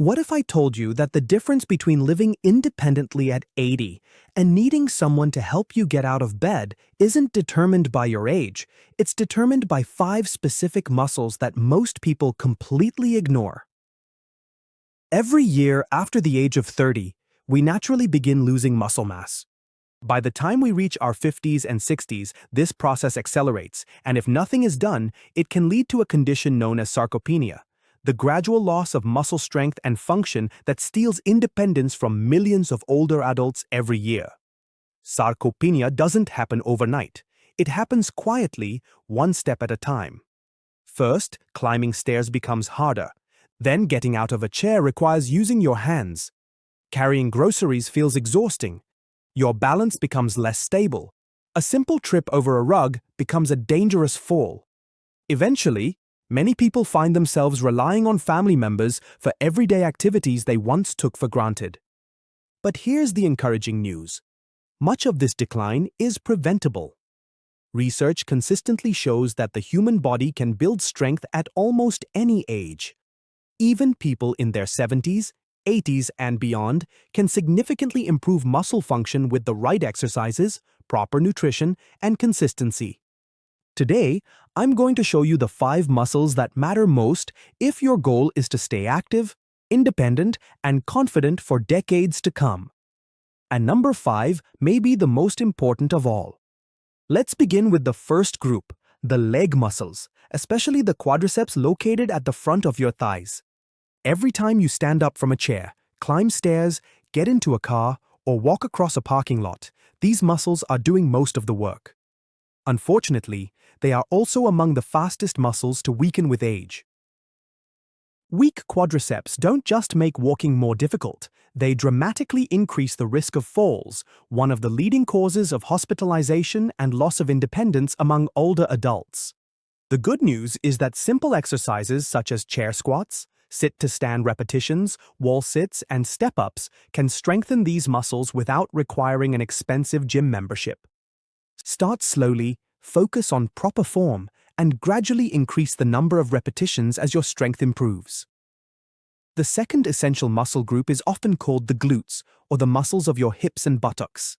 What if I told you that the difference between living independently at 80 and needing someone to help you get out of bed isn't determined by your age, it's determined by 5 specific muscles that most people completely ignore? Every year after the age of 30, we naturally begin losing muscle mass. By the time we reach our 50s and 60s, this process accelerates, and if nothing is done, it can lead to a condition known as sarcopenia, the gradual loss of muscle strength and function that steals independence from millions of older adults every year. Sarcopenia doesn't happen overnight. It happens quietly, one step at a time. First, climbing stairs becomes harder. Then getting out of a chair requires using your hands. Carrying groceries feels exhausting. Your balance becomes less stable. A simple trip over a rug becomes a dangerous fall. Eventually, many people find themselves relying on family members for everyday activities they once took for granted. But here's the encouraging news. Much of this decline is preventable. Research consistently shows that the human body can build strength at almost any age. Even people in their 70s, 80s, and beyond can significantly improve muscle function with the right exercises, proper nutrition, and consistency. Today, I'm going to show you the 5 muscles that matter most if your goal is to stay active, independent, and confident for decades to come. And number 5 may be the most important of all. Let's begin with the first group, the leg muscles, especially the quadriceps located at the front of your thighs. Every time you stand up from a chair, climb stairs, get into a car, or walk across a parking lot, these muscles are doing most of the work. Unfortunately, they are also among the fastest muscles to weaken with age. Weak quadriceps don't just make walking more difficult, they dramatically increase the risk of falls, one of the leading causes of hospitalization and loss of independence among older adults. The good news is that simple exercises such as chair squats, sit-to-stand repetitions, wall sits, and step-ups can strengthen these muscles without requiring an expensive gym membership. Start slowly, focus on proper form, and gradually increase the number of repetitions as your strength improves. The second essential muscle group is often called the glutes, or the muscles of your hips and buttocks.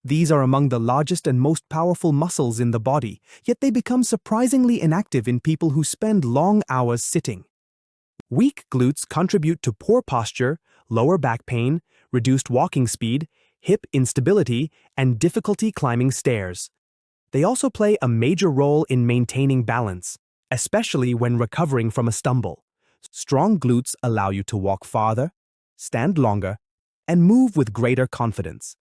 These are among the largest and most powerful muscles in the body, yet they become surprisingly inactive in people who spend long hours sitting. Weak glutes contribute to poor posture, lower back pain, reduced walking speed, hip instability, and difficulty climbing stairs. They also play a major role in maintaining balance, especially when recovering from a stumble. Strong glutes allow you to walk farther, stand longer, and move with greater confidence.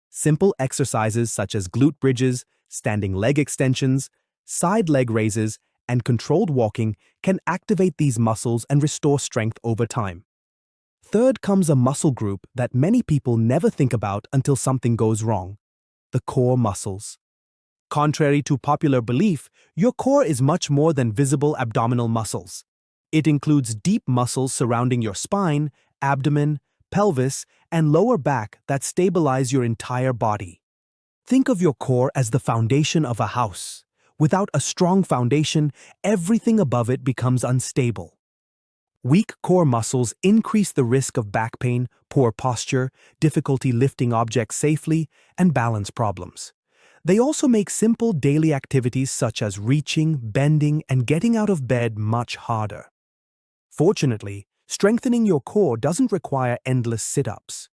Simple exercises such as glute bridges, standing leg extensions, side leg raises, and controlled walking can activate these muscles and restore strength over time. Third comes a muscle group that many people never think about until something goes wrong: the core muscles. Contrary to popular belief, your core is much more than visible abdominal muscles. It includes deep muscles surrounding your spine, abdomen, pelvis, and lower back that stabilize your entire body. Think of your core as the foundation of a house. Without a strong foundation, everything above it becomes unstable. Weak core muscles increase the risk of back pain, poor posture, difficulty lifting objects safely, and balance problems. They also make simple daily activities such as reaching, bending, and getting out of bed much harder. Fortunately, strengthening your core doesn't require endless sit-ups.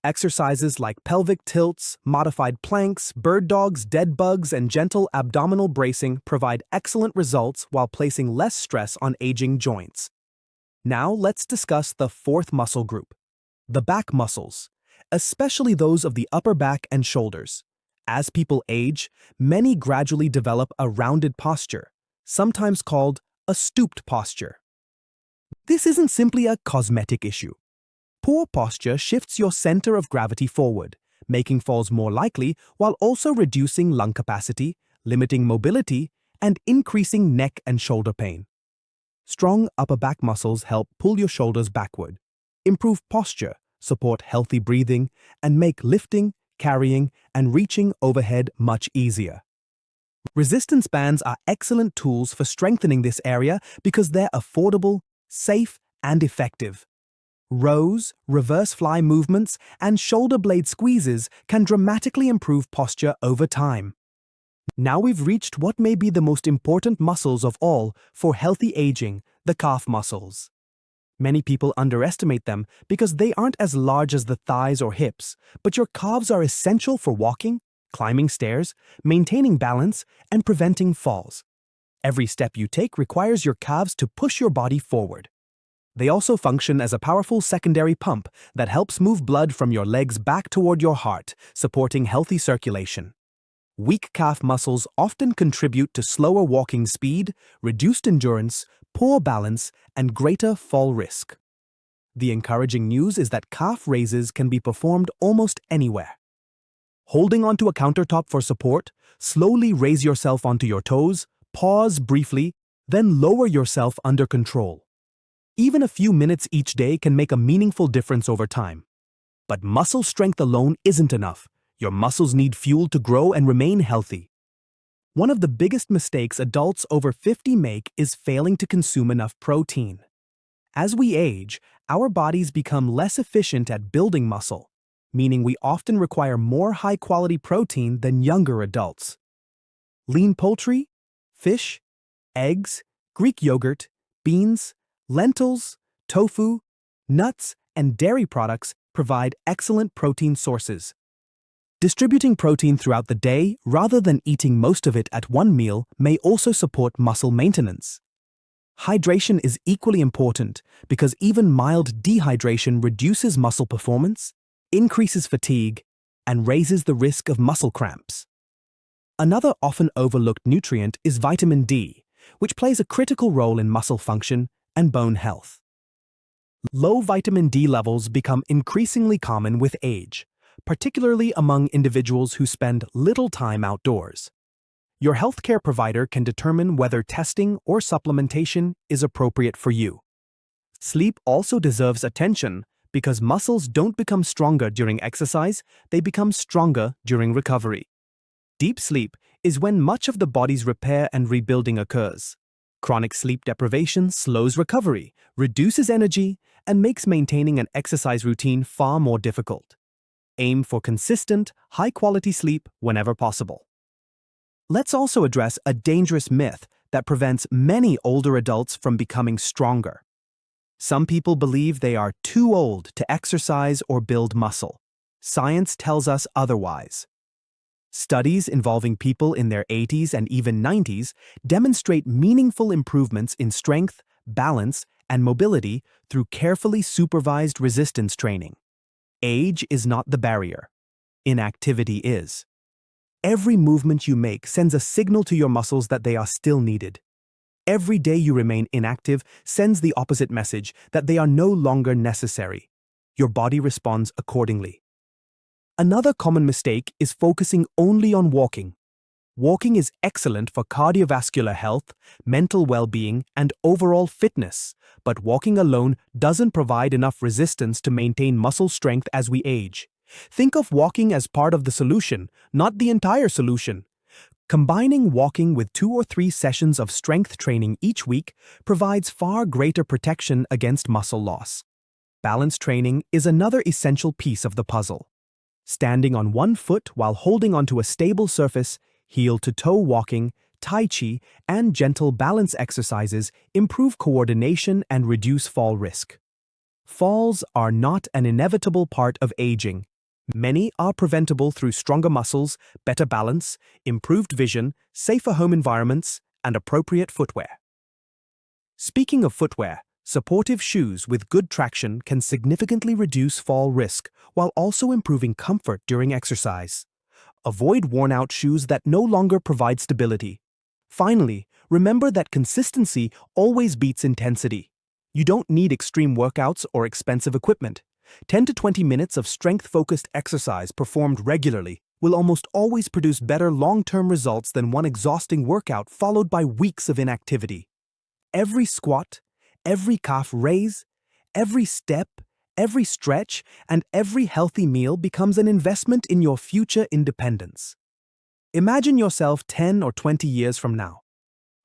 Exercises like pelvic tilts, modified planks, bird dogs, dead bugs, and gentle abdominal bracing provide excellent results while placing less stress on aging joints. Now let's discuss the fourth muscle group, the back muscles, especially those of the upper back and shoulders. As people age, many gradually develop a rounded posture, sometimes called a stooped posture. This isn't simply a cosmetic issue. Poor posture shifts your center of gravity forward, making falls more likely while also reducing lung capacity, limiting mobility, and increasing neck and shoulder pain. Strong upper back muscles help pull your shoulders backward, improve posture, support healthy breathing, and make lifting, carrying, and reaching overhead much easier. Resistance bands are excellent tools for strengthening this area because they're affordable, safe, and effective. Rows, reverse fly movements, and shoulder blade squeezes can dramatically improve posture over time. Now we've reached what may be the most important muscles of all for healthy aging, the calf muscles. Many people underestimate them because they aren't as large as the thighs or hips, but your calves are essential for walking, climbing stairs, maintaining balance, and preventing falls. Every step you take requires your calves to push your body forward. They also function as a powerful secondary pump that helps move blood from your legs back toward your heart, supporting healthy circulation. Weak calf muscles often contribute to slower walking speed, reduced endurance, poor balance, and greater fall risk. The encouraging news is that calf raises can be performed almost anywhere. Holding onto a countertop for support, slowly raise yourself onto your toes, pause briefly, then lower yourself under control. Even a few minutes each day can make a meaningful difference over time. But muscle strength alone isn't enough. Your muscles need fuel to grow and remain healthy. One of the biggest mistakes adults over 50 make is failing to consume enough protein. As we age, our bodies become less efficient at building muscle, meaning we often require more high-quality protein than younger adults. Lean poultry, fish, eggs, Greek yogurt, beans, lentils, tofu, nuts, and dairy products provide excellent protein sources. Distributing protein throughout the day rather than eating most of it at one meal may also support muscle maintenance. Hydration is equally important because even mild dehydration reduces muscle performance, increases fatigue, and raises the risk of muscle cramps. Another often overlooked nutrient is vitamin D, which plays a critical role in muscle function and bone health. Low vitamin D levels become increasingly common with age, particularly among individuals who spend little time outdoors. Your healthcare provider can determine whether testing or supplementation is appropriate for you. Sleep also deserves attention because muscles don't become stronger during exercise, they become stronger during recovery. Deep sleep is when much of the body's repair and rebuilding occurs. Chronic sleep deprivation slows recovery, reduces energy, and makes maintaining an exercise routine far more difficult. Aim for consistent, high-quality sleep whenever possible. Let's also address a dangerous myth that prevents many older adults from becoming stronger. Some people believe they are too old to exercise or build muscle. Science tells us otherwise. Studies involving people in their 80s and even 90s demonstrate meaningful improvements in strength, balance, and mobility through carefully supervised resistance training. Age is not the barrier. Inactivity is. Every movement you make sends a signal to your muscles that they are still needed. Every day you remain inactive sends the opposite message that they are no longer necessary. Your body responds accordingly. Another common mistake is focusing only on walking. Walking is excellent for cardiovascular health, mental well-being, and overall fitness, but walking alone doesn't provide enough resistance to maintain muscle strength as we age. Think of walking as part of the solution, not the entire solution. Combining walking with 2 or 3 sessions of strength training each week provides far greater protection against muscle loss. Balance training is another essential piece of the puzzle. Standing on one foot while holding onto a stable surface, heel-to-toe walking, tai chi, and gentle balance exercises improve coordination and reduce fall risk. Falls are not an inevitable part of aging. Many are preventable through stronger muscles, better balance, improved vision, safer home environments, and appropriate footwear. Speaking of footwear, supportive shoes with good traction can significantly reduce fall risk while also improving comfort during exercise. Avoid worn-out shoes that no longer provide stability. Finally, remember that consistency always beats intensity. You don't need extreme workouts or expensive equipment. 10 to 20 minutes of strength-focused exercise performed regularly will almost always produce better long-term results than one exhausting workout followed by weeks of inactivity. Every squat, every calf raise, every step, every stretch, and every healthy meal becomes an investment in your future independence. Imagine yourself 10 or 20 years from now.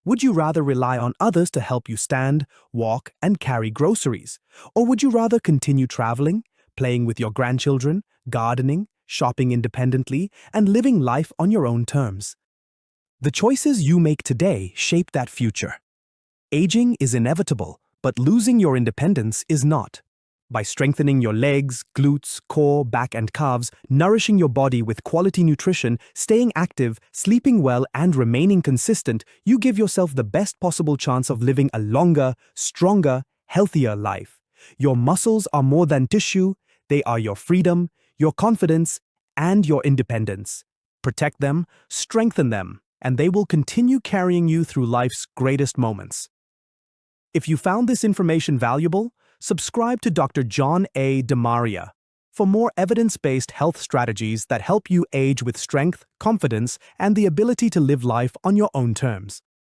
Would you rather rely on others to help you stand, walk, and carry groceries? Or would you rather continue traveling, playing with your grandchildren, gardening, shopping independently, and living life on your own terms? The choices you make today shape that future. Aging is inevitable, but losing your independence is not. By strengthening your legs, glutes, core, back, and calves, nourishing your body with quality nutrition, staying active, sleeping well, and remaining consistent, you give yourself the best possible chance of living a longer, stronger, healthier life. Your muscles are more than tissue, they are your freedom, your confidence, and your independence. Protect them, strengthen them, and they will continue carrying you through life's greatest moments. If you found this information valuable, subscribe to Dr. Jhon A. Demaria for more evidence-based health strategies that help you age with strength, confidence, and the ability to live life on your own terms.